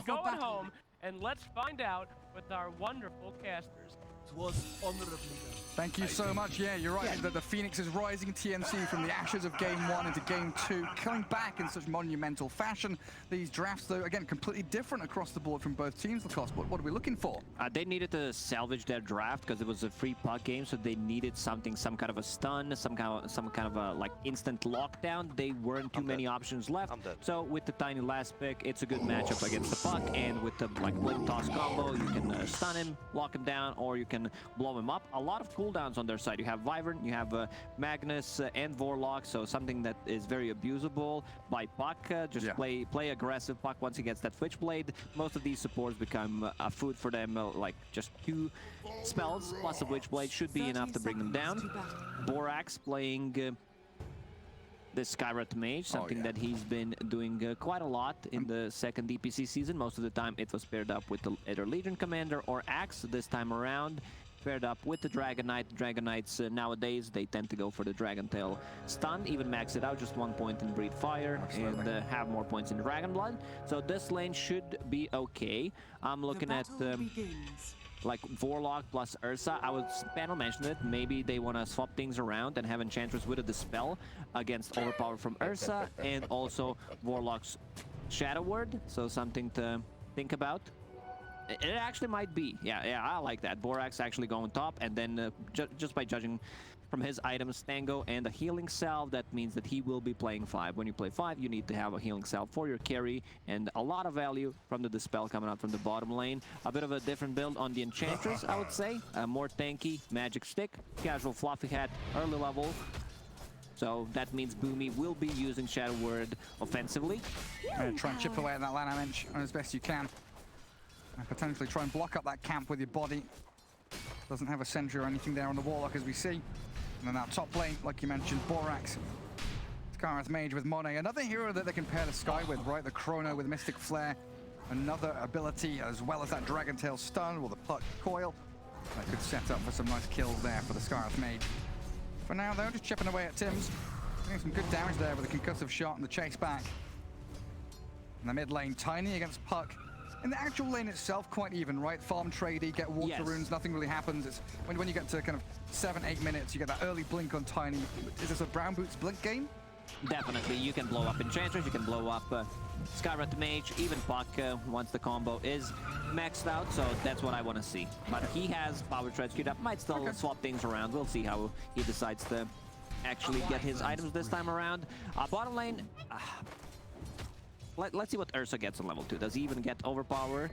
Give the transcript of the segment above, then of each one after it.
going home, and let's find out with our wonderful casters. Was honorably done. Thank you so much. Yeah, you're right. The Phoenix is rising TNC from the ashes of Game 1 into Game 2, coming back in such monumental fashion. These drafts, though, again, completely different across the board from both teams. Lacoste, what are we looking for? They needed to salvage their draft because it was a free puck game, so they needed something, some kind of a stun, some kind of a like instant lockdown. They weren't too many options left. So with the tiny last pick, it's a good matchup against the puck, and with the like blink toss combo, you can stun him, lock him down, or you can blow him up. A lot of cooldowns on their side. You have Wyvern, you have Magnus and Vorlock, so something that is very abusable by puck. Just play aggressive puck once he gets that Switchblade. Most of these supports become food for them, like just 2 spells plus a Witchblade should be enough to bring them down. Borax playing the Skywrath Mage, something that he's been doing quite a lot in the second DPC season. Most of the time it was paired up with either Legion Commander or Axe. This time around, paired up with the Dragon Knight. Dragon Knights nowadays, they tend to go for the Dragon Tail stun, even max it out, just 1 point in Breathe Fire, and have more points in Dragon Blood. So this lane should be okay. I'm looking at like Vorlock plus Ursa. I was panel mentioned it. Maybe they want to swap things around and have Enchantress with a Dispel against Overpower from Ursa, and also Vorlock's Shadow Word. So something to think about. It actually might be. Yeah, I like that. Borax actually going top, and then just by judging from his items, Tango and a healing salve, that means that he will be playing 5. When you play 5, you need to have a healing salve for your carry, and a lot of value from the Dispel coming out from the bottom lane. A bit of a different build on the Enchantress, I would say. More tanky, magic stick, casual fluffy hat, early level. So that means Boomy will be using Shadow Word offensively. Try and chip away at that Lana Mensch as best you can. And potentially try and block up that camp with your body. Doesn't have a sentry or anything there on the Warlock, as we see. And then that top lane, like you mentioned, Borax. Skywrath Mage with Monet. Another hero that they can pair the Sky with, right? The Chrono with Mystic Flare. Another ability, as well as that Dragon Tail stun or the Puck Coil. That could set up for some nice kills there for the Skywrath Mage. For now, though, just chipping away at Tim's. Doing some good damage there with a concussive shot and the chase back. In the mid lane, Tiny against Puck. In the actual lane itself, quite even, right? Farm tradey, get water runes, nothing really happens. It's when you get to kind of 7-8 minutes, you get that early blink on Tiny. Is this a Brown Boots blink game? Definitely, you can blow up Enchantress, you can blow up Skywrath Mage, even Puck once the combo is maxed out, so that's what I want to see. But he has Power Tread queued up, might still swap things around. We'll see how he decides to actually get his items this time around. Bottom lane... Let's see what Ursa gets on level 2. Does he even get Overpower?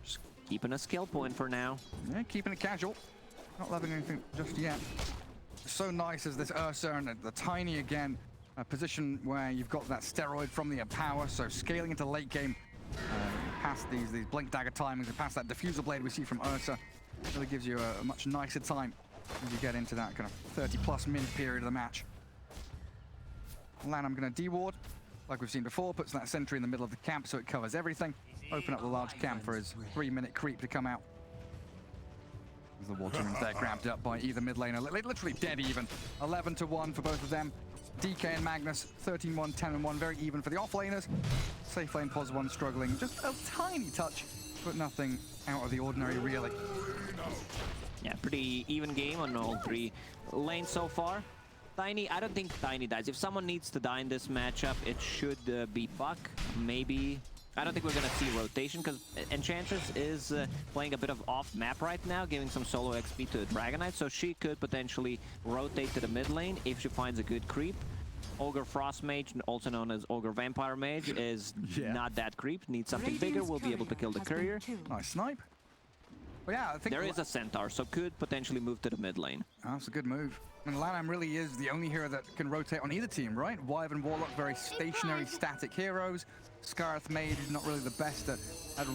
Just keeping a skill point for now. Yeah, keeping it casual. Not loving anything just yet. So nice as this Ursa and the Tiny again. A position where you've got that steroid from the power, so scaling into late game past these Blink Dagger timings and past that Diffusal Blade we see from Ursa. Really gives you a much nicer time as you get into that kind of 30+ minute period of the match. Lanham going to deward, like we've seen before, puts that sentry in the middle of the camp so it covers everything. Open up the large camp for his 3-minute creep to come out. As the water runes there grabbed up by either mid laner, literally dead even. 11-1 for both of them. DK and Magnus, 13-1, 10-1, very even for the off laners. Safe lane pos 1 struggling, just a tiny touch, but nothing out of the ordinary really. Yeah, pretty even game on all 3 lanes so far. Tiny, I don't think Tiny dies. If someone needs to die in this matchup, it should be Puck. Maybe. I don't think we're going to see rotation because Enchantress is playing a bit of off map right now, giving some solo XP to Dragon Knight, so she could potentially rotate to the mid lane if she finds a good creep. Ogre Frost Mage, also known as Ogre Vampire Mage, is not that creep. Needs something bigger, will be able to kill the courier. Nice snipe. But yeah, I think there is a Centaur, so could potentially move to the mid lane. Oh, that's a good move. And Lanham really is the only hero that can rotate on either team, right? Wyvern Warlock, very stationary, static heroes. Skywrath Mage is not really the best at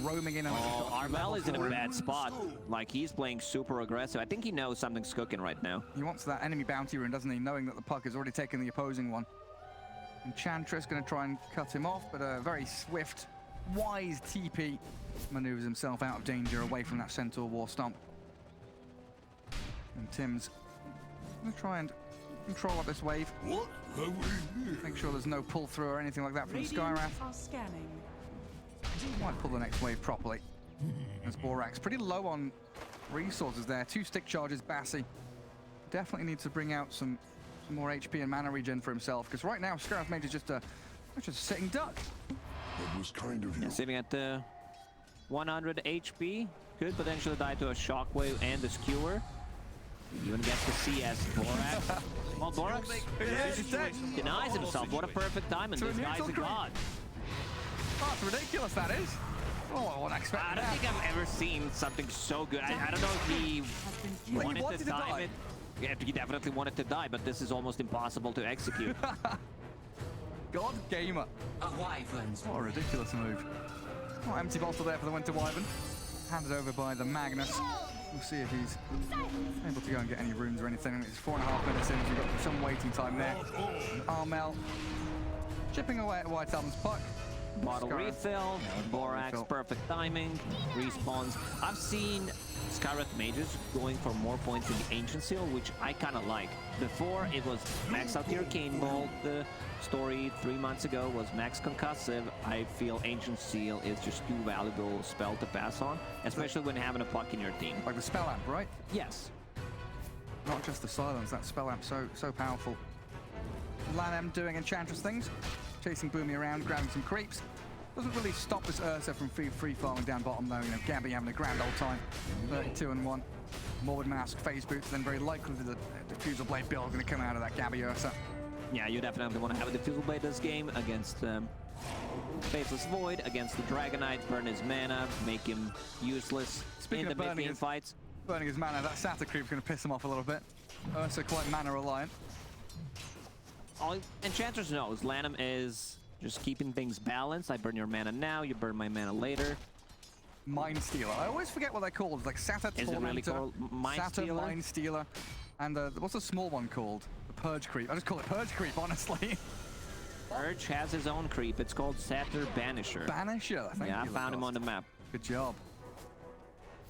roaming in. And Armel is in a bad spot. Like, he's playing super aggressive. I think he knows something's cooking right now. He wants that enemy bounty rune, doesn't he? Knowing that the Puck has already taken the opposing one. Enchantress going to try and cut him off, but a very swift, wise TP maneuvers himself out of danger away from that Centaur War Stomp. And Tim's going to try and control up this wave. Make sure there's no pull through or anything like that from the Skywrath. Are scanning. Might pull the next wave properly. As Borax pretty low on resources there. 2 stick charges, Bassi. Definitely needs to bring out some more HP and mana regen for himself, because right now Skywrath Mage is just a sitting duck. That was kind of you. Yeah, sitting at the 100 HP. Could potentially die to a Shockwave and the Skewer. Even gets the CS Borax. Well, Borax denies himself. What a perfect time, and this guy's a god. Oh, it's ridiculous, that is. Oh, I wasn't expecting I don't that. think I've ever seen something so good. I don't know if he Well, he wanted to time it. Yeah, he definitely wanted to die, but this is almost impossible to execute. God Gamer. What a ridiculous move. Oh, empty bottle there for the Winter Wyvern. Handed over by the Magnus. We'll see if he's able to go and get any runes or anything. It's 4.5 minutes in, so we've got some waiting time there. Armel chipping away at White Album's puck. Bottle refill, Borax, perfect timing, respawns. I've seen Skywrath Mages going for more points in the Ancient Seal, which I kind of like. Before, it was max out the Arcane Bolt. The story 3 months ago was max concussive. I feel Ancient Seal is just too valuable spell to pass on, especially when having a puck in your team. Like the spell amp, right? Yes. Not just the silence, that spell amp so powerful. Lanem doing Enchantress things, chasing Boomy around, grabbing some creeps. Doesn't really stop this Ursa from free farming down bottom though. You know, Gabby having a grand old time. 32-1. Morbid Mask, Phase Boots, then very likely the Diffusal Blade build going to come out of that Gabby Ursa. Yeah, you definitely want to have a Diffusal Blade this game against Faithless Void, against the Dragonite, burn his mana, make him useless Speaking in of the burning mid-game his, fights. Burning his mana, that Satyr creep's going to piss him off a little bit. Ursa quite mana reliant. All Enchantress knows, Lanham is just keeping things balanced. I burn your mana now, you burn my mana later. Mind Stealer. I always forget what they're called. It's like Satyr Is it really Tormentor, called Mind Satyr Stealer? Mind Stealer, and what's the small one called? The Purge Creep. I just call it Purge Creep, honestly. Purge has his own creep. It's called Satyr Banisher. Banisher. Thank Yeah, I you, found him on the map. Good job.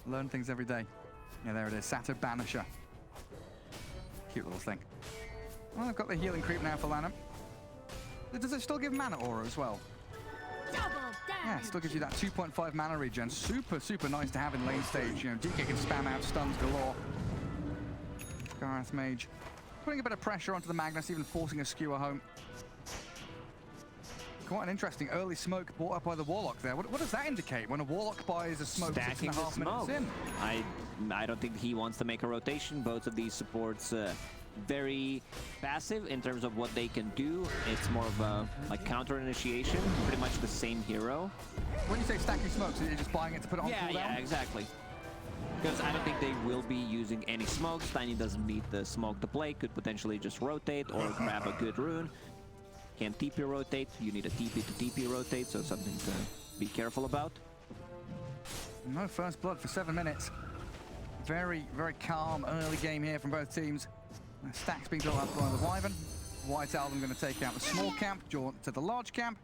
Learn things every day. Yeah, there it is. Satyr Banisher. Cute little thing. Well, I've got the healing creep now for Lanham. Does it still give mana aura as well? Yeah, it still gives you that 2.5 mana regen. Super nice to have in lane stage. You know, DK can spam out stuns galore. Skywrath Mage putting a bit of pressure onto the Magnus, even forcing a Skewer home. Quite an interesting early smoke brought up by the Warlock there. What does that indicate when a Warlock buys a smoke Stacking 6.5 minutes in? I don't think he wants to make a rotation. Both of these supports very passive in terms of what they can do. It's more of a like counter initiation, pretty much the same hero. When you say stacking smokes, are you just buying it to put it on cooldown? Yeah, exactly. Because I don't think they will be using any smokes. Tiny doesn't need the smoke to play. Could potentially just rotate or grab a good rune. Can't TP rotate. You need a TP to TP rotate, so something to be careful about. No first blood for 7 minutes. Very calm early game here from both teams. Stacks being built up by the Wyvern. White Album going to take out the small camp, jaunt to the large camp.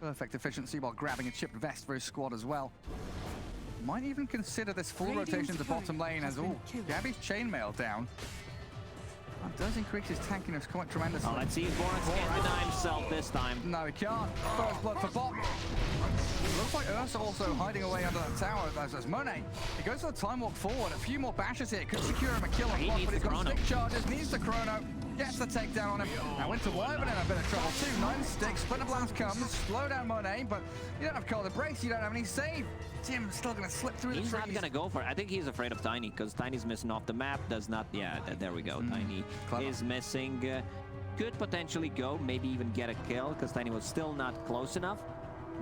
Perfect efficiency while grabbing a chipped vest for his squad as well. Might even consider this full rotation to bottom lane as, oh, Gabby's chainmail down. That does increase his tankiness quite tremendously. Oh, let's see if Borax can deny himself this time. No, he can't. First blood for Bot. Looks like Ursa also hiding away under that tower. That's Monet. He goes for the time walk forward. A few more bashes here. Could secure him a kill on block, but he's got stick charges. Needs the chrono. Gets the takedown on him. Now Winter Wyvern in a bit of trouble too. 9 sticks. Splinter Blast comes. Slow down Monet, but you don't have Call the Brace. You don't have any save. Tim's still going to slip through the trees. He's not going to go for it. I think he's afraid of Tiny, because Tiny's missing off the map. Does not... Yeah, there we go. Tiny is missing. Could potentially go, maybe even get a kill, because Tiny was still not close enough.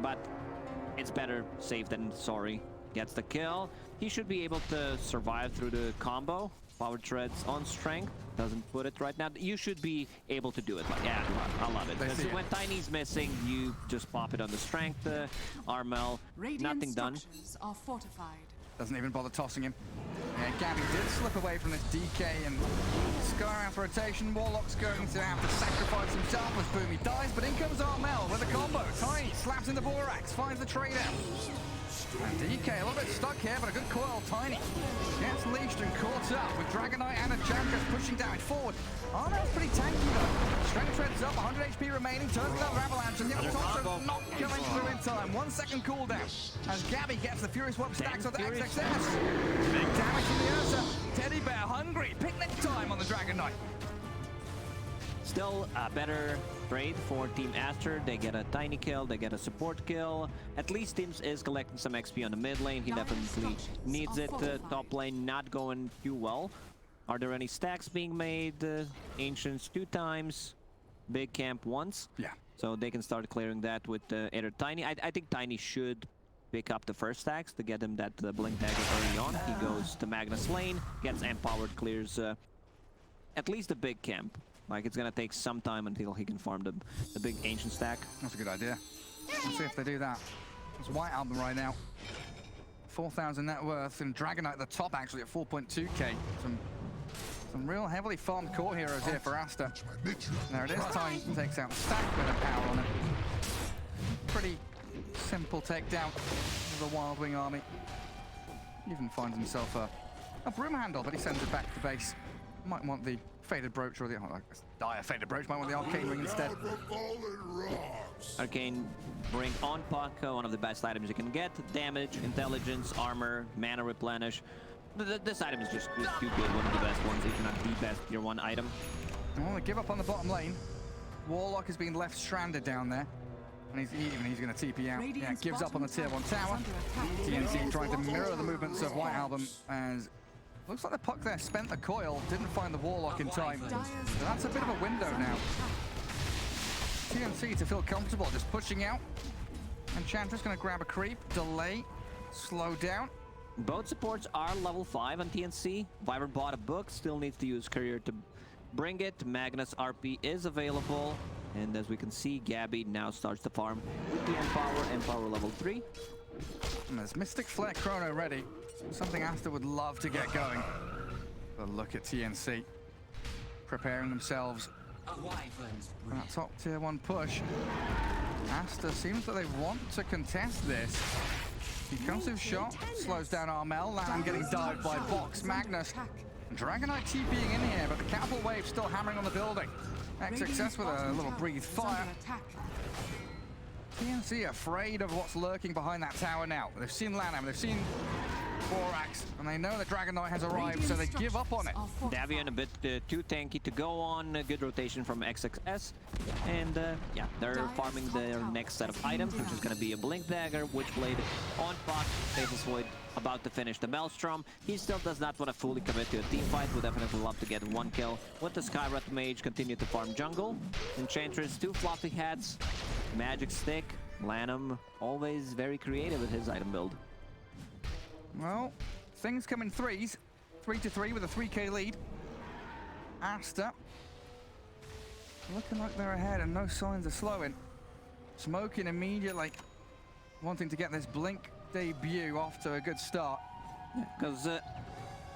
But it's better safe than sorry. Gets the kill. He should be able to survive through the combo. Power Treads on strength. Doesn't put it right now. You should be able to do it. Like, yeah, I love it. Because when Tiny's missing, you just pop it on the strength. Armel, nothing done. Are fortified. Doesn't even bother tossing him. Yeah, Gabby did slip away from this DK and Skywrath rotation. Warlock's going to have to sacrifice himself as Boomy dies, but in comes Armel with a combo. Tiny slaps in the Borax, finds the trade out. And DK a little bit stuck here, but a good coil. Tiny gets leashed and caught up with Dragon Knight and Enchantress pushing damage forward. Armel's pretty tanky though. Strength treads up, 100 HP remaining, turns another avalanche, and the other also not coming through in time. 1 second cooldown as Gabby gets the Furious Web stacks on the XXS. Big damage from the Ursa. Teddy Bear hungry. Picnic time on the Dragon Knight. Still a better trade for Team ASTER. They get a tiny kill, they get a support kill. At least Teams is collecting some XP on the mid lane. He definitely needs it. Top lane not going too well. Are there any stacks being made? Ancients 2 times, Big Camp once. Yeah. So they can start clearing that with either Tiny. I think Tiny should pick up the first stacks to get him that Blink Dagger early on. He goes to Magnus lane, gets empowered, clears at least the Big Camp. Like, it's gonna take some time until he can farm the big ancient stack. That's a good idea. Let's see if they do that. It's White Album right now. 4,000 net worth, and Dragon Knight at the top actually at 4.2k. Some real heavily farmed core heroes here for ASTER. There it is, Tiny takes out the stack with a power on it. Pretty simple takedown of the Wild Wing army. Even finds himself a broom handle, but he sends it back to base. Might want the Faded Brooch or the dire Faded Brooch. Might want the Arcane Ring instead. Arcane Ring on Puck, one of the best items you can get. Damage, intelligence, armor, mana replenish. This item is just too good. One of the best ones, if not the best tier 1 item. I want to give up on the bottom lane. Warlock has been left stranded down there. And he's going to TP out. Yeah, gives up on the tier 1 tower. TNC trying to mirror the movements of White Album as looks like the Puck there spent the coil, didn't find the Warlock in time. So that's a bit of a window now. TNC to feel comfortable, just pushing out. Enchantress going to grab a creep, delay, slow down. Both supports are level 5 on TNC. Vibrant bought a book, still needs to use Courier to bring it. Magnus RP is available. And as we can see, Gabby now starts to farm with the Empower level 3. And there's Mystic Flare Chrono ready. Something ASTER would love to get going. But look at TNC preparing themselves for that top tier 1 push. ASTER seems that they want to contest this. Concussive shot slows down Armel. Lamb getting dived by Box. Magnus. Dragon Knight TPing in here, but the Capital Wave still hammering on the building. XXS with a little breathe fire. TNC afraid of what's lurking behind that tower now. They've seen Lanham, they've seen Borax, and they know that Dragon Knight has arrived, so they give up on it. Davian a bit too tanky to go on. A good rotation from XXS. And yeah, they're farming their next set of items, which is going to be a Blink Dagger, Witchblade on Puck, Faceless Void about to finish the Maelstrom. He still does not want to fully commit to a team fight. Would definitely love to get 1 kill. With the Skywrath Mage, continue to farm jungle. Enchantress, 2 floppy hats, Magic Stick. Lanham always very creative with his item build. Well, things come in threes. 3-3 with a 3k lead. ASTER looking like they're ahead and no signs of slowing. Smoking immediately, wanting to get this Blink debut off to a good start. Because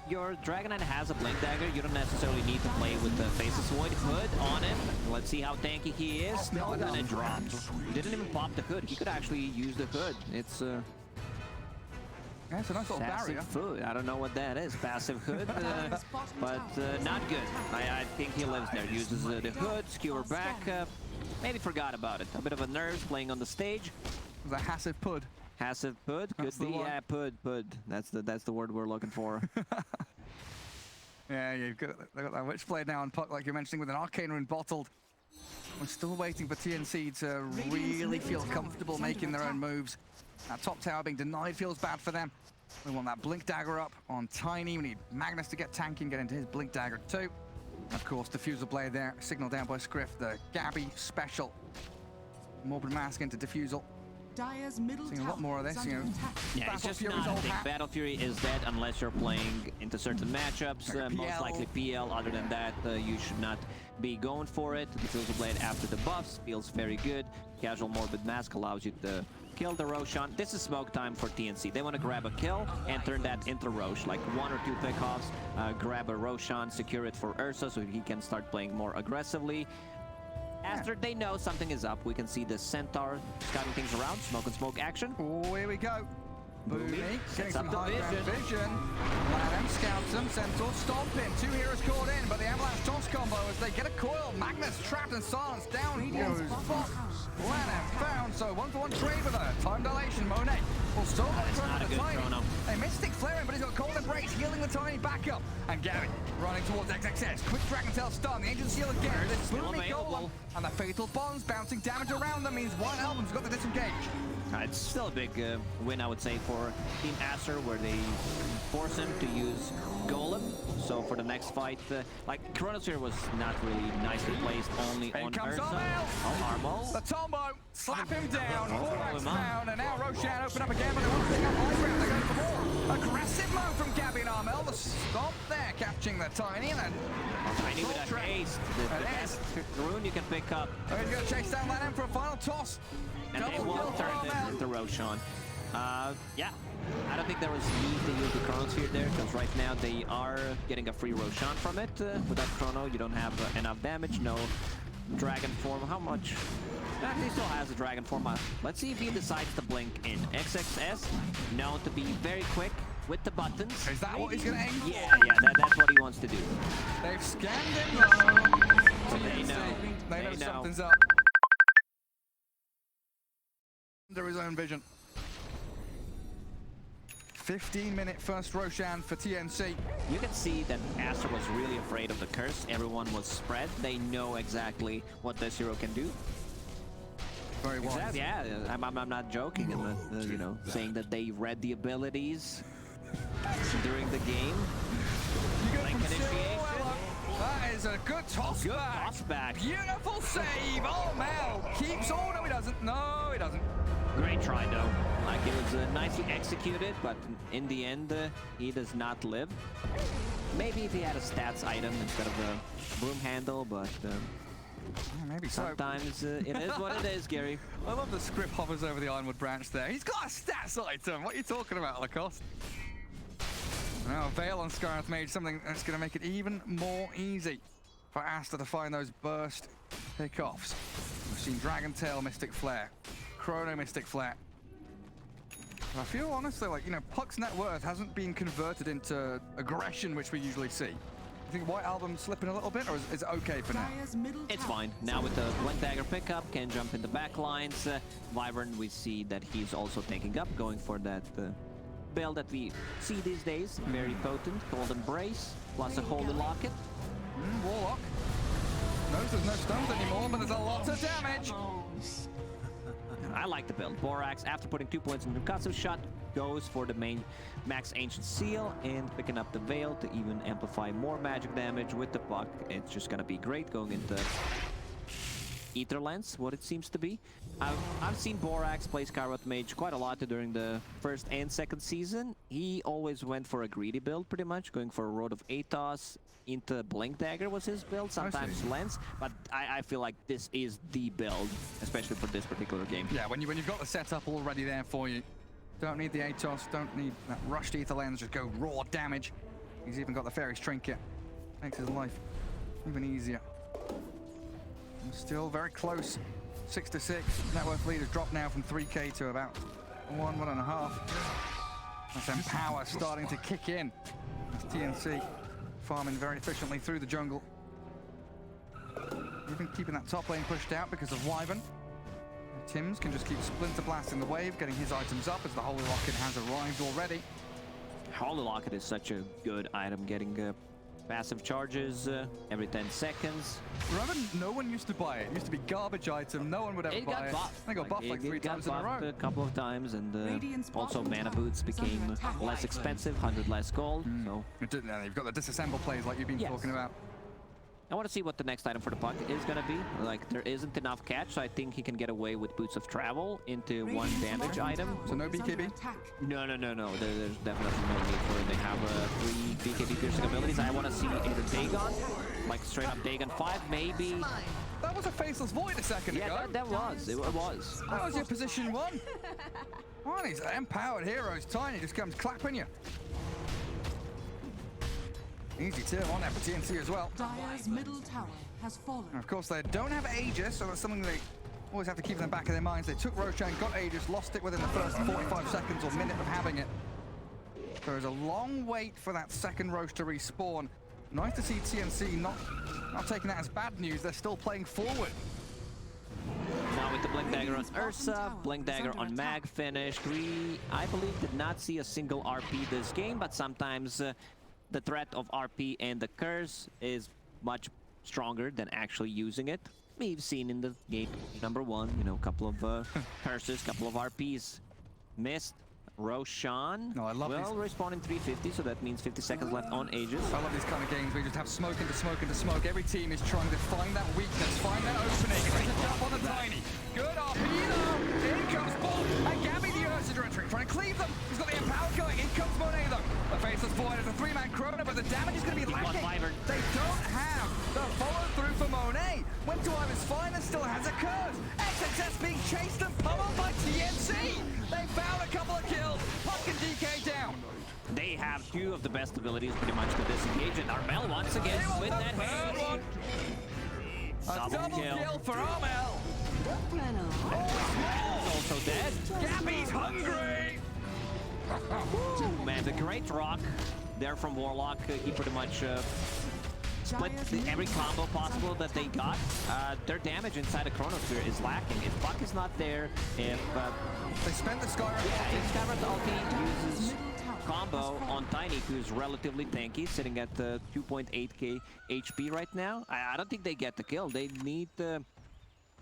your Dragon Knight has a Blink Dagger. You don't necessarily need to play with the Faceless Void Hood on him. Let's see how tanky he is. Still gonna drop. Didn't even pop the Hood. He could actually use the Hood. It's yeah, it's a nice little passive barrier. Hood. I don't know what that is. Passive Hood, but not good. I think he lives there. Uses the Hood, skewer back. Maybe forgot about it. A bit of a nerves playing on the stage. The Passive Pud. Passive Pud could be, yeah, Pud. That's the word we're looking for. Yeah, they've got that Witchblade now on Puck, like you're mentioning, with an Arcane Rune bottled. We're still waiting for TNC to really feel comfortable making their own moves. That top tower being denied feels bad for them. We want that Blink Dagger up on Tiny. We need Magnus to get tanky and get into his Blink Dagger too. Of course, Diffusal Blade there, signaled down by Scriff. The Gabby special. Morbid Mask into Diffusal. Seeing a lot more of this, you know. Yeah, it's just not a thing. Battle Fury is dead unless you're playing into certain matchups. Most likely PL. Other than that, you should not be going for it. Diffusal Blade after the buffs feels very good. Casual Morbid Mask allows you to kill the Roshan. This is smoke time for TNC. They want to grab a kill and turn that into Rosh. Like 1 or 2 pickoffs, grab a Roshan, secure it for Ursa so he can start playing more aggressively. ASTER, they know something is up. We can see the Centaur scouting things around. Smoke and smoke action. Oh, here we go. Boomy getting Sets up some the high ground vision. vision. Ladham scouts them, Centaur stomping. 2 heroes caught in, but the Avalanche toss combo as they get a coil. Magnus trapped and silenced. Down goes Fox. Ladham found, so 1-for-1 trade with her. Time dilation, Monet will still That is look not a the good Tiny. chrono. A Mystic flaring, but he's got cold embrace, healing the Tiny back up. And Gary running towards XXS. Quick Dragon Tail stun, the Ancient Seal again. This Still Boomy available. golem, and the Fatal Bonds bouncing damage around them means White Album's got the disengage. It's still a big win, I would say, for Team ASTER, where they force him to use Golem. So for the next fight, like Chronosphere was not really nicely placed, only Here on comes Ursa. Armel. Oh, Armel. The Tombo, slap him down, Oh, Borax him up. down, and now Roshan open up again, but they want to pick up high ground, they're going for more. Aggressive move from Gabby and Armel, the stomp there, catching the Tiny, and then Tiny with a haste. The best rune you can pick up. oh, he's going to chase down Ladham for a final toss. And they Double will kill turn for it Armel. into Roshan. Yeah, I don't think there was need to use the Chronosphere there, because right now they are getting a free Roshan from it. Without Chrono, you don't have enough damage, no Dragon Form. How much? He still has a Dragon Form. Let's see if he decides to blink in. XXS, known to be very quick with the buttons. Is that what he's going to aim for? Yeah, that's what he wants to do. They've scanned him though. They know. They know They know. something's up. Under his own vision. 15-minute first Roshan for TNC. You can see that Aster was really afraid of the curse. Everyone was spread. They know exactly what this hero can do. Very wise. Exactly. Yeah, I'm not joking. I'm not, you know, saying that they read the abilities during the game. You go Like from initiation. zero, that is a good toss Good back. toss back. Beautiful save. Oh, Mel keeps. Oh, no, he doesn't. No, he doesn't. Great try, though. Like, it was nicely executed, but in the end, he does not live. Maybe if he had a stats item instead of a broom handle, but Yeah, maybe so. sometimes it is what it is, Gary. I love the script hovers over the Ironwood branch there. He's got a stats item. What are you talking about, Lacoste? Now, Veil on Scarlet Mage, something that's going to make it even more easy for Aster to find those burst pickoffs. We've seen Dragon Tail, Mystic Flare, Chrono Mystic Flare. I feel honestly like, you know, Puck's net worth hasn't been converted into aggression, which we usually see. You think White Album slipping a little bit, or is it okay for now? Dire's middle It's tower fine. Now with the one dagger pickup, can jump in the back lines. Wyvern, we see that he's also taking up, going for that build that we see these days. Very potent. Golden Brace, plus a Holy Locket. Warlock. Knows there's no stones anymore, but there's a lot of damage. I like the build. Borax, after putting 2 points in the concussive shot, goes for the main max Ancient Seal and picking up the Veil to even amplify more magic damage with the Puck. It's just gonna be great going into Ether Lens, what it seems to be. I've seen Borax play Scarlet Mage quite a lot during the first and second season. He always went for a greedy build, pretty much, going for a Road of Atos. Into Blink Dagger was his build, sometimes Lens, but I feel like this is the build, especially for this particular game. Yeah, when you've got the setup already there for you. Don't need the Atos, don't need that rushed Ether Lens, just go raw damage. He's even got the Fairy's Trinket. Makes his life even easier. And still very close. 6-6. Net worth lead has dropped now from 3k to about 1.5. That's Empower starting to kick in. That's TNC farming very efficiently through the jungle. Even keeping that top lane pushed out because of Wyvern. Tims can just keep Splinter blasting the wave, getting his items up as the Holy Locket has arrived already. Holy Locket is such a good item, getting passive charges every 10 seconds. Remember, no one used to buy it. It used to be garbage item. No one would ever It buy got it. buffed. They got buffed like 3 times in a row. A couple of times, and Radiant's also bottom mana tower boots is under became attack. less expensive, 100 less gold. So It didn't, you've got the disassemble plays like you've been Yes. talking about. I want to see what the next item for the Puck is gonna be. Like, there isn't enough catch, so I think he can get away with Boots of Travel into one Radiant's damage bottom item. tower So no is under BKB? attack. No. There's definitely no need for it. They have 3 BKB piercing abilities. I want to see either Dagon, like straight up Dagon 5, maybe. That was a Faceless Void a second ago. Yeah, that was. It was. That was your position 1. One, these empowered heroes. Tiny just comes clapping you. Easy tier 1 there for TNC as well. Dire's middle tower has fallen. And of course, they don't have Aegis, so that's something they always have to keep in the back of their minds. They took Roshan, got Aegis, lost it within the first 45 seconds or minute of having it. There is a long wait for that second Roche to respawn. Nice to see TNC not taking that as bad news. They're still playing forward. Now with the Blink Dagger on Ursa, Blink Dagger on Mag finished. We, I believe, did not see a single RP this game, but sometimes the threat of RP and the curse is much stronger than actually using it. We've seen in the game number 1, you know, a couple of curses, couple of RPs missed. Roshan will respawn in 350, so that means 50 seconds left on Aegis. I love these kind of games where you just have smoke into smoke into smoke. Every team is trying to find that weakness, find that opening. Ready to jump on the Tiny. Good RP though. In comes Bob. And Gabby the Ursa entering, trying to cleave them. He's got the Empower going. In comes Monet though. The Faceless Void is a 3-man Chrono, but the damage is going to be lacking. They don't have the follow through for Monet. Went to Ivan's fine and still has a curse. XXS being chased and pummeled by TNC. They found a couple of kills. Puck and DK down. They have 2 of the best abilities pretty much to disengage, and Armel once again with that hit. A double kill for Armel. Also dead. Gabby's hungry. Man, the great rock there from Warlock. He pretty much split every combo possible that they got. Their damage inside the Chronosphere is lacking. If Puck is not there, if they spent the Skyrim. Yeah, if Skyrim's ulti uses combo on Tiny, who's relatively tanky, sitting at 2.8k HP right now, I don't think they get the kill. They need to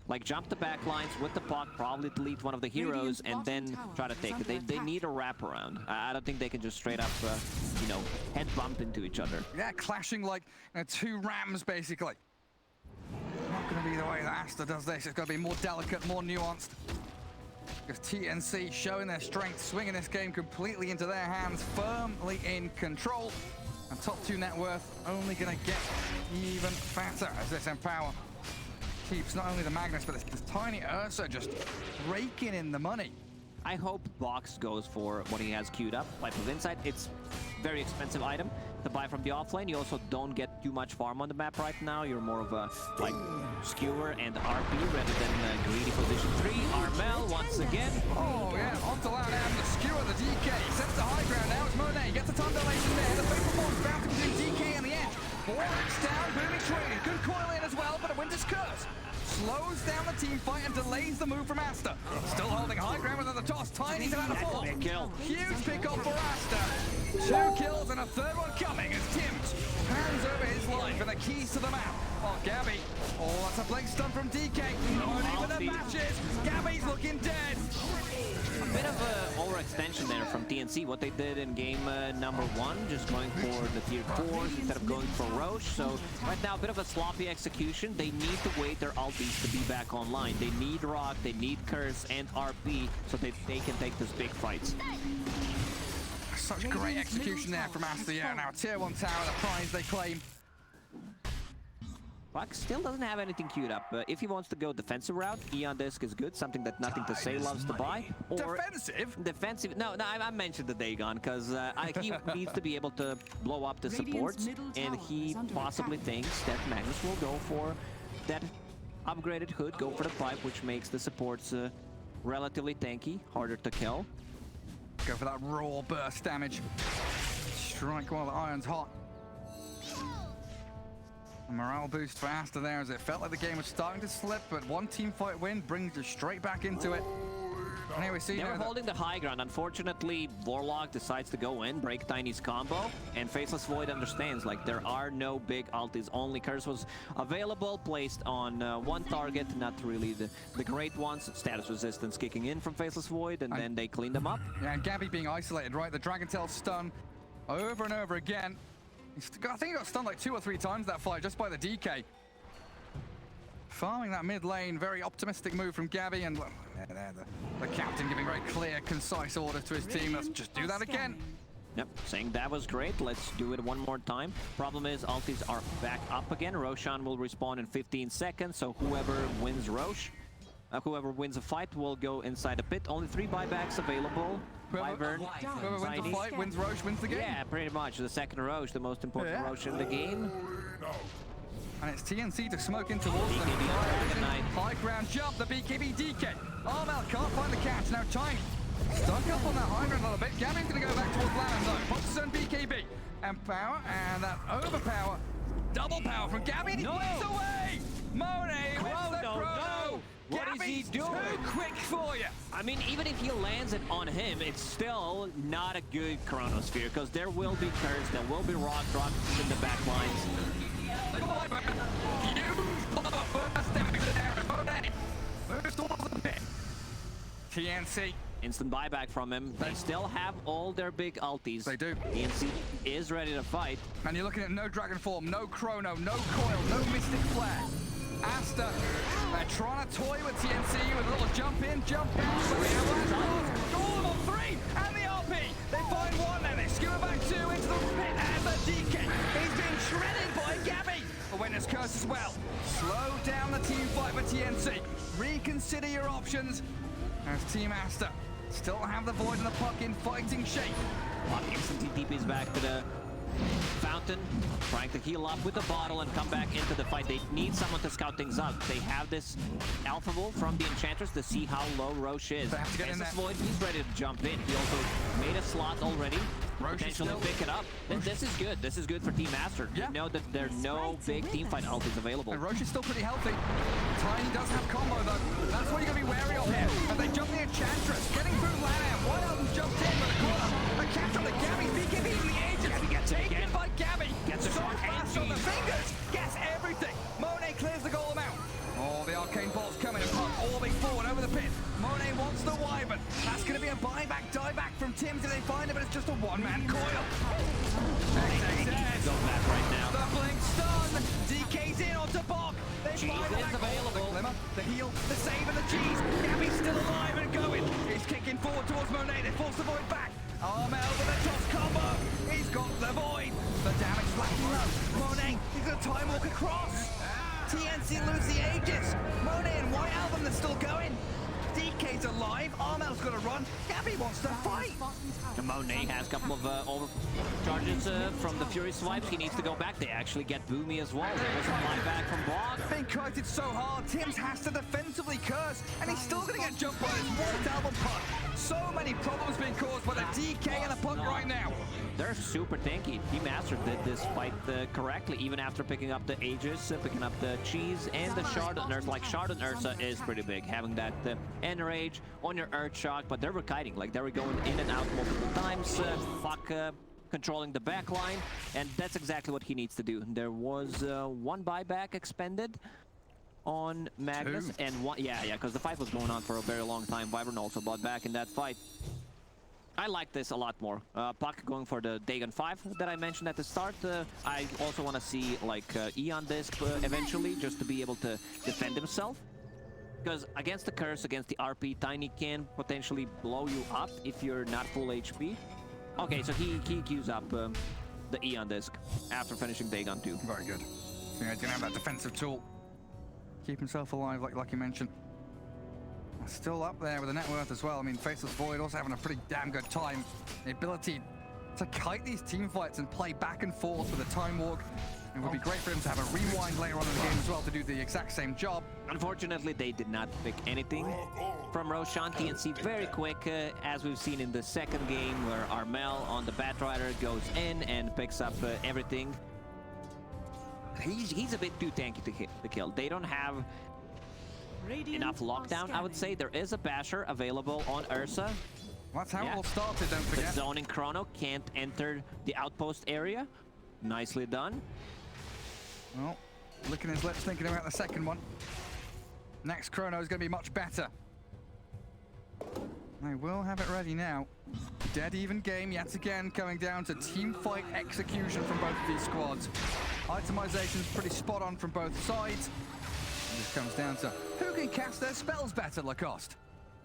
like jump the back lines with the Puck, probably delete one of the heroes, and then try to take it. They need a wraparound. I don't think they can just straight up, you know, head bump into each other. Yeah, clashing like 2 rams, basically. Not going to be the way that ASTER does this. It's going to be more delicate, more nuanced. Because TNC showing their strength, swinging this game completely into their hands, firmly in control. And top 2 net worth only going to get even fatter as this Empower keeps not only the Magnus, but this Tiny Ursa just raking in the money. I hope Box goes for what he has queued up. Life of Insight, it's a very expensive item to buy from the offlane. You also don't get too much farm on the map right now. You're more of a like skewer and RP rather than greedy position 3. Armel once again. Oh yeah, onto land and the skewer, the DK. Sets the high ground now. It's Monet. Gets the time dilation there. The Faithful Force bound to consume DK on the edge. Warwick's down, booming trading. Good coil in as well, but a Winter's Curse slows down the team fight and delays the move from ASTER. Still holding high ground with the toss. Tiny's about to fall. Huge pick off for ASTER. 2 kills and a 3rd one coming as Tim's hands over his life and the keys to the map. Oh, Gabby. Oh, that's a blink stun from DK. Monet with the matches. Gabby's looking dead. A bit of an overextension there from TNC. What they did in game number 1, just going for the tier 4s instead of going for Roche. So right now, a bit of a sloppy execution. They need to wait their ultis to be back online. They need Rock, they need Curse and RP so that they can take those big fights. Such great execution there from ASTER. Yeah, now tier 1 tower, the prize they claim. Puck still doesn't have anything queued up. If he wants to go defensive route, Eon Disc is good, something that Nothing to Say loves to buy. Or defensive? Defensive. No, I mentioned the Dagon because he needs to be able to blow up the supports, and he possibly thinks that Magnus will go for that upgraded hood, go for the pipe, which makes the supports relatively tanky, harder to kill. Go for that raw burst damage. Strike while the iron's hot. A morale boost for ASTER there as it felt like the game was starting to slip, but one team fight win brings you straight back into it. And here we see they were holding the high ground. Unfortunately, Warlock decides to go in, break Tiny's combo, and Faceless Void understands, like, there are no big ultis. Only Curse was available, placed on 1 target, not really the great ones. Status resistance kicking in from Faceless Void, and then they cleaned them up. Yeah, and Gabby being isolated, right? The Dragon Tail stun over and over again. I think he got stunned like 2 or 3 times that fight just by the DK. Farming that mid lane, very optimistic move from Gabby, and the captain giving very clear, concise orders to his team. Let's just do that again. Yep, saying that was great. Let's do it one more time. Problem is, ultis are back up again. Roshan will respawn in 15 seconds, so whoever wins whoever wins a fight will go inside a pit. Only 3 buybacks available. Whoever wins the fight wins Roche, wins the game. Yeah, pretty much. The second Roche, the most important Roche in the game. And it's TNC to smoke in towards them. BKB on Dragon Knight. High ground jump, the BKB DK. Armel can't find the catch, now Tiny. Stuck up on that high ground a little bit. Gammy's going to go back towards Lanham though. Pops his own BKB. And power, and that overpower. Double power from Gabby. No! He's away! Monet with the chrono! What is he Gabby's doing? too quick for you. I mean, even if he lands it on him, it's still not a good Chronosphere, because there will be curse, there will be rock drops in the back lines. TNC. Instant buyback from him. They still have all their big ultis. They do. TNC is ready to fight. And you're looking at no Dragon Form, no Chrono, no Coil, no Mystic Flare. ASTER, they're trying to toy with TNC with a little jump in, jump out. Golem on 3 and the RP. They find one and they skewer back 2 into the pit and the DK. He's being shredded by Gabby. Awareness curse as well. Slow down the team fight for TNC. Reconsider your options as Team ASTER still have the Void and the puck in fighting shape. Puck instantly TPs back to the fountain, trying to heal up with the bottle and come back into the fight. They need someone to scout things out. They have this Alpha Wolf from the Enchantress to see how low Roche is. They have to get in there. Void, he's ready to jump in. He also made a slot already. Potentially pick it up. This is good. This is good for Team ASTER. Yeah. You know that there are no big teamfight ultis available. And Roche is still pretty healthy. Tiny does have combo though. That's what you're going to be wary of here. And they jump the Enchantress, getting through Lanham. One of them jumped in with a corner. A catch on the Gabby, BKB in the ages. Gets it Taken again. by Gabby. Gets it so from fast on the fingers. Gets everything. Monet clears the golem out. Oh, the arcane bolt's coming and pump all the way forward over the pit. Monet wants the Wyvern. That's going to be a buyback, dieback from Tim. Do they find it? But it's just a one-man coil. Go back right now. The blink stun. DK's in onto Bog. They Cheese find is available. The glimmer, the heal, the save, and the cheese. Gabby's still alive and going. He's kicking forward towards Monet. They force the Void back. Armel with a toss combo. He's got the Void. The damage lacking low. Monet, he's going to time walk across. TNC lose the Aegis. Monet and White Album, they're still going. DK's alive. Armel's got to run. Gabby wants to fight. Monet has a couple of overcharges from the Fury swipes. He needs to go back. They actually get Boomy as well. There was a flyback from Bog. Being kited so hard, Tim's has to defensively curse, and he's still going to get jumped by his White Album puck. So many problems being caused by the DK and the puck right now. They're super tanky. Team ASTER did this fight correctly, even after picking up the Aegis, picking up the Cheese, and the Shard and Ursa. Like, Shard and Ursa is pretty big, having that Enrage on your Earth Shock, but they were kiting. Like, they were going in and out multiple times. Puck controlling the back line, and that's exactly what he needs to do. There was one buyback expended on Magnus, 2. and one, because the fight was going on for a very long time. Wyvern also bought back in that fight. I like this a lot more. Puck going for the Dagon 5 that I mentioned at the start. I also want to see like Eon Disc eventually, just to be able to defend himself. Because against the Curse, against the RP, Tiny can potentially blow you up if you're not full HP. Okay, so he queues up the Eon Disc after finishing Dagon 2. Very good. So yeah, he's going to have that defensive tool. Keep himself alive, like you mentioned. Still up there with the net worth as well. I mean, Faceless Void also having a pretty damn good time. The ability to kite these team fights and play back and forth with a time walk. It would be great for him to have a rewind later on in the game as well to do the exact same job. Unfortunately, they did not pick anything from Roshan. TNC very quick, as we've seen in the second game, where Armel on the Batrider goes in and picks up everything. He's a bit too tanky to kill. They don't have enough lockdown, I would say. There is a basher available on Ursa. That's how it all started, don't The forget. zoning Chrono can't enter the outpost area. Nicely done. Well, licking his lips, thinking about the second one. Next Chrono is going to be much better. They will have it ready now. Dead even game yet again, coming down to team fight execution from both of these squads. Itemization's pretty spot on from both sides. And this comes down to who can cast their spells better, Lacoste.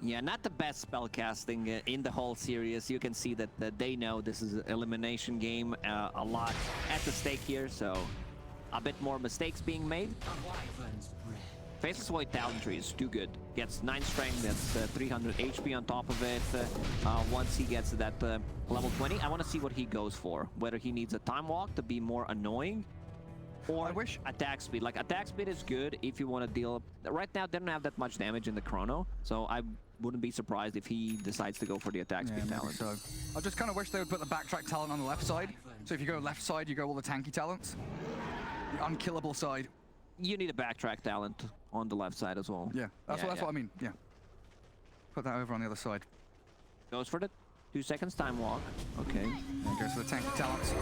Yeah, not the best spell casting in the whole series. You can see that they know this is an elimination game, a lot at the stake here, so a bit more mistakes being made. Faceless Void Talent Tree is too good. Gets 9 strength, that's 300 HP on top of it. Once he gets to that level 20, I want to see what he goes for. Whether he needs a time walk to be more annoying, Or I wish. attack speed. Like, attack speed is good if you want to deal... Right now, they don't have that much damage in the chrono, so I wouldn't be surprised if he decides to go for the attack speed maybe talent. so. I just kind of wish they would put the backtrack talent on the left side. So if you go left side, you go all the tanky talents. The unkillable side. You need a backtrack talent on the left side as well. Yeah, that's what I mean. Yeah. Put that over on the other side. Goes for the 2 seconds time walk. Okay. There goes for the tanky talents.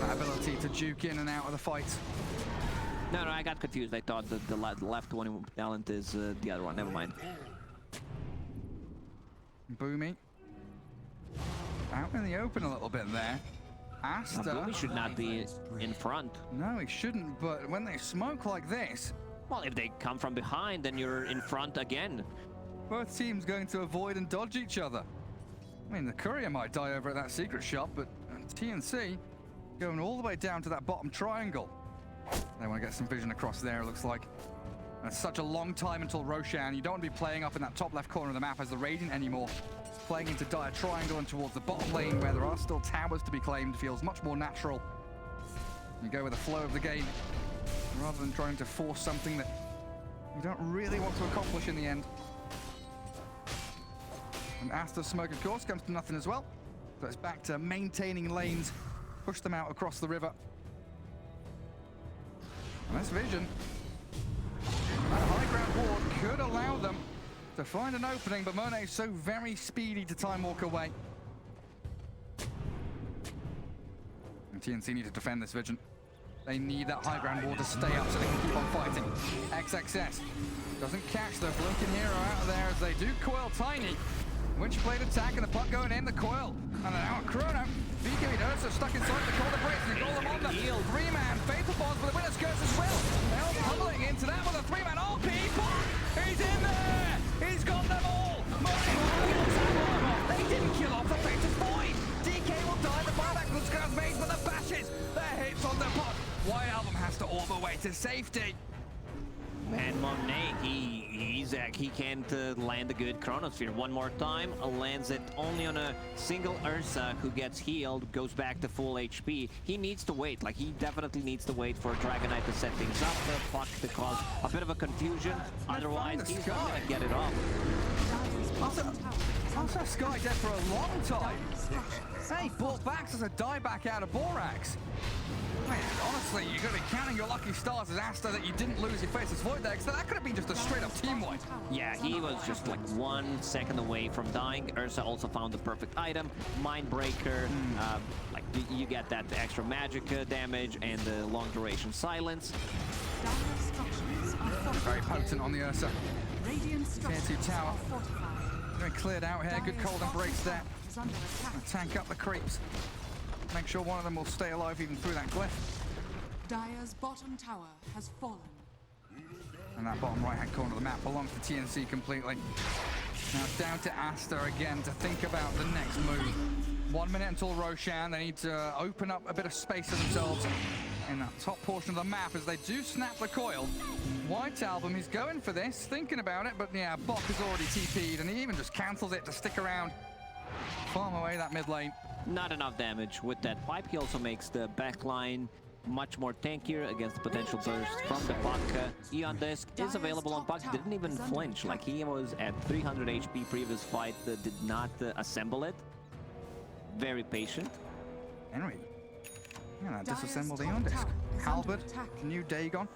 That ability to juke in and out of the fights. No, I got confused. I thought that the left one talent is the other one. Never mind. Boomy. Out in the open a little bit there. Aster. Boomy should not be in front. No, he shouldn't, but when they smoke like this... Well, if they come from behind, then you're in front again. Both teams going to avoid and dodge each other. I mean, the courier might die over at that secret shop, but TNC going all the way down to that bottom triangle. They want to get some vision across there, it looks like. And it's such a long time until Roshan. You don't want to be playing up in that top left corner of the map as the Radiant anymore. Playing into dire triangle and towards the bottom lane where there are still towers to be claimed feels much more natural. You go with the flow of the game rather than trying to force something that you don't really want to accomplish in the end. And Aster's smoke, of course, comes to nothing as well. So it's back to maintaining lanes, push them out across the river. And this vision, that high ground ward could allow them to find an opening, but Monet's so very speedy to time walk away. And TNC need to defend this vision. They need that high ground ward to stay up so they can keep on fighting. XXS doesn't catch the blinking hero out of there as they do coil Tiny. Winchblade attack and the puck going in, the coil. And now Chrono. BKB Ursa stuck inside the corner brace and goal them on the 3-man. Fatal Bonds for the winner's curse as well. They're pummeling into that with a 3-man RP. He's in there! He's got them all! They didn't kill off the Fatal Void! DK will die, the buyback looks goes made for the bashes. Their hits on the puck. White Album has to orb away to safety. And Monet, he can't land a good Chronosphere. One more time, lands it only on a single Ursa who gets healed, goes back to full HP. He needs to wait, like he definitely needs to wait for Dragonite to set things up, the puck to cause a bit of a confusion. Otherwise, he's not gonna get it off. Also, Sky dead for a long time. Hey, brought back as a dieback out of Borax. Man, honestly, you're going to be counting your lucky stars as Aster that you didn't lose your Faceless Void there, so that could have been just a straight-up team wipe. Yeah, he was just like 1 second away from dying. Ursa also found the perfect item, Mindbreaker. Like you get that extra magic damage and the long-duration silence. Very potent on the Ursa. Radiant structures tower. are fortified. Very cleared out here, good cold embrace there. Is under attack. Tank up the creeps. Make sure one of them will stay alive even through that glyph. Dire's bottom tower has fallen. And that bottom right-hand corner of the map belongs to TNC completely. Now it's down to Aster again to think about the next move. 1 minute until Roshan. They need to open up a bit of space for themselves in that top portion of the map as they do snap the coil. White Album, he's going for this, thinking about it, but yeah, Bok has already TP'd and he even just cancels it to stick around. Farm away that mid lane. Not enough damage with that pipe. He also makes the backline much more tankier against the potential burst from the puck. Eon Disc is available on puck, didn't even flinch, like he was at 300 HP previous fight, did not assemble it. Very patient. Henry. Yeah, that disassembled Eon Disc. Halberd, new Dagon.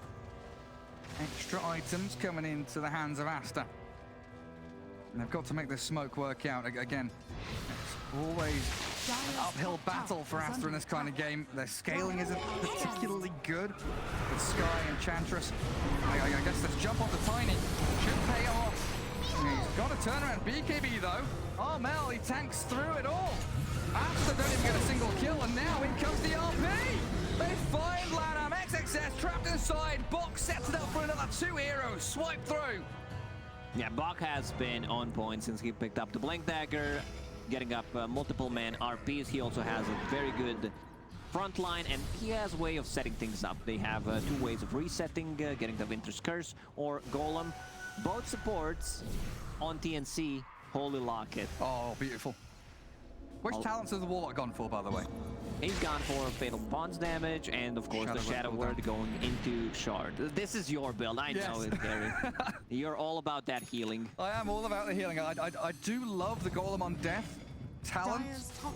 Extra items coming into the hands of Aster. And they've got to make this smoke work out. Again, it's always an uphill battle for Aster in this kind of game. Their scaling isn't particularly good with Sky and Chantress. I guess let's jump onto Tiny. Should pay off. He's got a turnaround. BKB though. Oh, Mel, he tanks through it all. Aster don't even get a single kill, and now in comes the RP. They find Lanham. XXS trapped inside. Bok sets it up for another 2 heroes. Swipe through. Yeah, Bok has been on point since he picked up the Blink Dagger, getting up multiple man RPs. He also has a very good front line, and he has a way of setting things up. They have 2 ways of resetting, getting the Winter's Curse or Golem. Both supports on TNC. Holy Locket. Oh, beautiful. Which talents has the Warlock gone for, by the way? He's gone for Fatal Bonds damage, and of course the Shadow Word going into Shard. This is your build, I know it, Gary. You're all about that healing. I am all about the healing. I do love the Golem on death talent,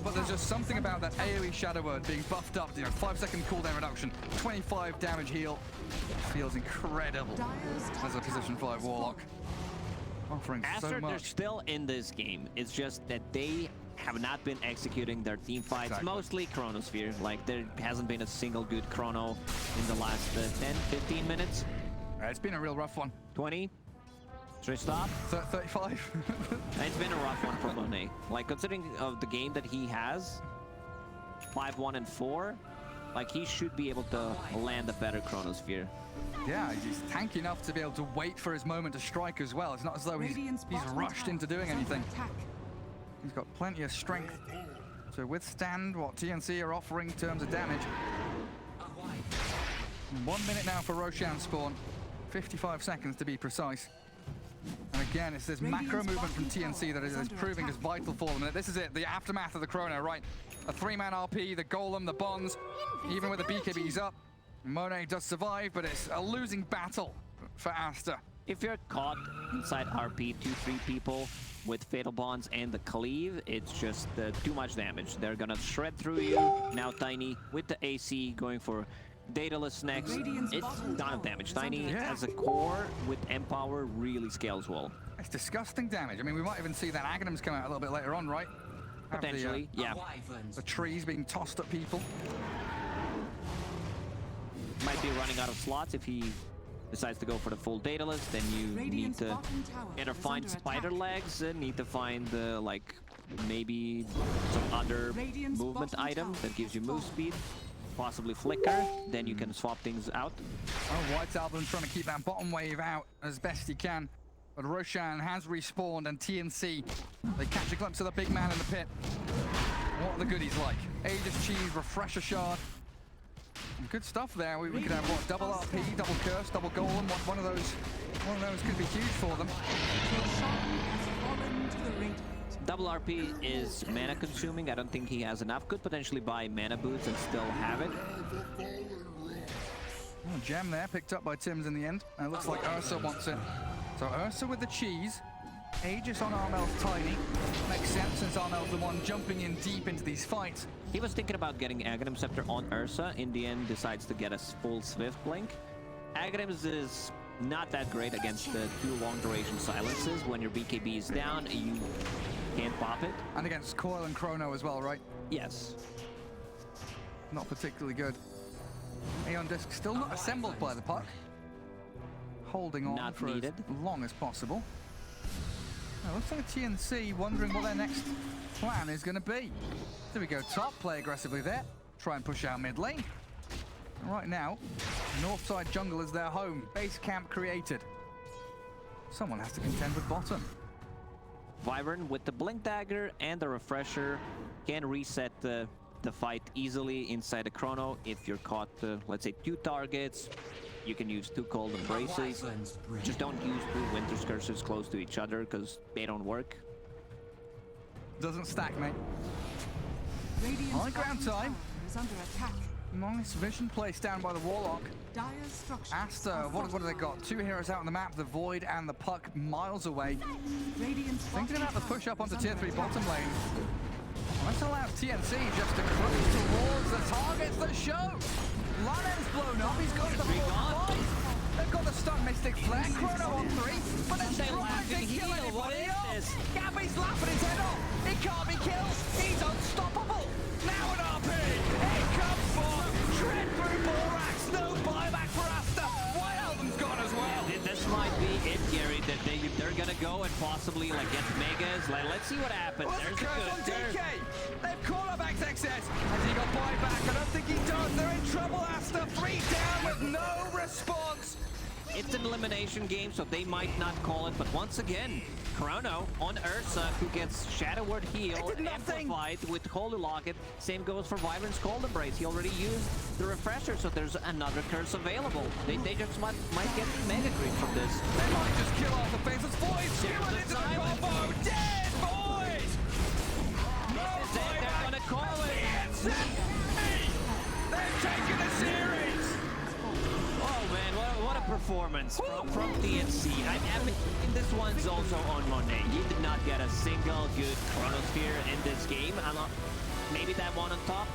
but there's just something about that AoE Shadow Word being buffed up, 5-second cooldown reduction, 25 damage heal. Feels incredible as a position 5 Warlock. Offering ASTER, so much. they're still in this game. It's just that they have not been executing their team fights, mostly Chronosphere. Like, there hasn't been a single good Chrono in the last 10, 15 minutes. It's been a real rough one. 20? Should I stop? 35? It's been a rough one for Monet. Like, considering of the game that he has, 5-1 and 4, like, he should be able to land a better Chronosphere. Yeah, he's tanky enough to be able to wait for his moment to strike as well. It's not as though he's rushed into doing anything. He's got plenty of strength to withstand what TNC are offering in terms of damage. 1 minute now for Roshan spawn. 55 seconds to be precise. And again, it's this macro movement from TNC that is proving just vital for them. This is it, the aftermath of the Chrono, right? A 3-man RP, the Golem, the Bonds, even with the BKBs up. Monet does survive, but it's a losing battle for ASTER. If you're caught inside RP 2-3 people with Fatal Bonds and the Cleave, it's just too much damage. They're gonna shred through you. Now Tiny with the AC going for Daedalus next. It's a ton of damage. Tiny as a core with Empower really scales well. It's disgusting damage. I mean, we might even see that Aghanims come out a little bit later on, right? Potentially, yeah. The trees being tossed at people. Might be running out of slots if he decides to go for the full Daedalus. Then you need to either find spider legs, need to find like maybe some other movement item that gives you move speed, possibly flicker. Then you can swap things out. Oh, White's Album trying to keep that bottom wave out as best he can. But Roshan has respawned, and TNC, they catch a glimpse of the big man in the pit. What are the goodies like? Aegis Cheese, Refresher Shard. Good stuff there. We could have, what, double RP, double Curse, double Golem. One of those could be huge for them. Double RP is mana consuming. I don't think he has enough. Could potentially buy mana boots and still have it. Oh, gem there, picked up by Tims in the end. And it looks like Ursa wants it. So Ursa with the cheese. Aegis on Armel's Tiny. Makes sense since Armel's the one jumping in deep into these fights. He was thinking about getting Aghanim Scepter on Ursa. In the end, decides to get a full Swift Blink. Aghanims is not that great against the 2 long-duration silences. When your BKB is down, you can't pop it. And against Coil and Chrono as well, right? Yes. Not particularly good. Aeon Disc still not assembled by the puck. Holding on for as long as possible. Now, looks like TNC wondering what their next plan is going to be. Do we go top, play aggressively there, try and push out mid lane? Right now, Northside Jungle is their home, base camp created. Someone has to contend with bottom. Wyvern with the Blink Dagger and the Refresher can reset the fight easily inside the Chrono. If you're caught, let's say 2 targets, you can use 2 Cold Embraces. Just don't use 2 Winter's Curses close to each other because they don't work. Doesn't stack, mate. High ground time. Nice vision placed down by the Warlock. ASTER, what have they got? 2 heroes out on the map, the Void and the Puck miles away. Thinking about the push up onto tier 3 bottom lane. Let's allow TNC just to cruise towards the targets that show. Lanem's blown up, he's got the 4-5. They've got the stun Mystic Flare, Chrono on 3, but then they laughing kill anybody else. Gabby's laughing his head off. He can't be killed. He's unstoppable. Now an RP. Here comes Fog. Shred through Borax. No buyback for ASTER. White Album's gone as well. This might be it, Gary, that they're gonna go and possibly like get Megas. Let's see what happens. There's a curse on DK. They've caught up XXS. Has he got buyback? I don't think he does. They're in trouble, ASTER. 3 down with no response. It's an elimination game, so they might not call it, but once again, Chrono on Ursa, who gets Shadow Word heal, amplified with Holy Locket. Same goes for Wyvern's Cold Embrace. He already used the Refresher, so there's another curse available. They just might get Mega Creep from this. They might just kill off the faceless Void. Skewered into the combo. Dead Void! No, they're gonna call it. taking the series! Oh man, what a performance from TNC. I mean, this one's also on Monet. He did not get a single good chronosphere in this game. Maybe that one on top.